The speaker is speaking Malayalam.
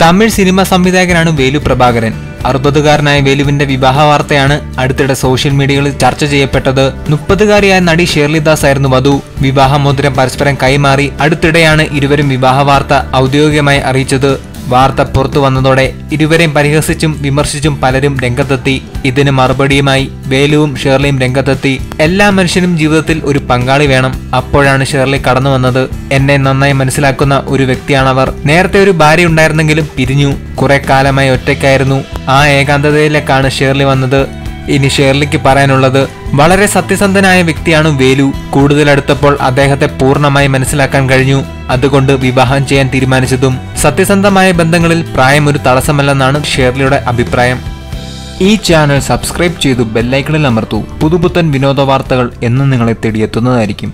തമിഴ് സിനിമ സംവിധായകനാണ് വേലു പ്രഭാകരൻ. 60കാരനായ വേലുവിന്റെ വിവാഹ വാർത്തയാണ് അടുത്തിടെ സോഷ്യൽ മീഡിയകളിൽ ചർച്ച ചെയ്യപ്പെട്ടത്. 30കാരിയായ നടി ഷേർലിദാസ് ആയിരുന്നു വധു. വിവാഹമോതിരം പരസ്പരം കൈമാറി അടുത്തിടെയാണ് ഇരുവരും വിവാഹ വാർത്ത ഔദ്യോഗികമായി അറിയിച്ചത്. വാർത്ത പുറത്തു വന്നതോടെ ഇരുവരെയും പരിഹസിച്ചും വിമർശിച്ചും പലരും രംഗത്തെത്തി. ഇതിന് മറുപടിയുമായി വേലുവും ഷേർലിയും രംഗത്തെത്തി. എല്ലാ മനുഷ്യനും ജീവിതത്തിൽ ഒരു പങ്കാളി വേണം. അപ്പോഴാണ് ഷേർലി കടന്നു വന്നത്. എന്നെ നന്നായി മനസ്സിലാക്കുന്ന ഒരു വ്യക്തിയാണവർ. നേരത്തെ ഒരു ഭാര്യ ഉണ്ടായിരുന്നെങ്കിലും പിരിഞ്ഞു. കുറെ കാലമായി ഒറ്റയ്ക്കായിരുന്നു. ആ ഏകാന്തതയിലേക്കാണ് ഷേർലി വന്നത്. ഇനി ഷേർലിക്ക് പറയാനുള്ളത്, വളരെ സത്യസന്ധനായ വ്യക്തിയാണ് വേലു. കൂടുതൽ അടുത്തപ്പോൾ അദ്ദേഹത്തെ പൂർണ്ണമായി മനസ്സിലാക്കാൻ കഴിഞ്ഞു. അതുകൊണ്ട് വിവാഹം ചെയ്യാൻ തീരുമാനിച്ചതും. സത്യസന്ധമായ ബന്ധങ്ങളിൽ പ്രായം ഒരു തടസ്സമല്ലെന്നാണ് ഷേർലിയുടെ അഭിപ്രായം. ഈ ചാനൽ സബ്സ്ക്രൈബ് ചെയ്തു ബെല്ലൈക്കണിൽ അമർത്തൂ. പുതുപുത്തൻ വിനോദ വാർത്തകൾ എന്നും നിങ്ങളെ തേടിയെത്തുന്നതായിരിക്കും.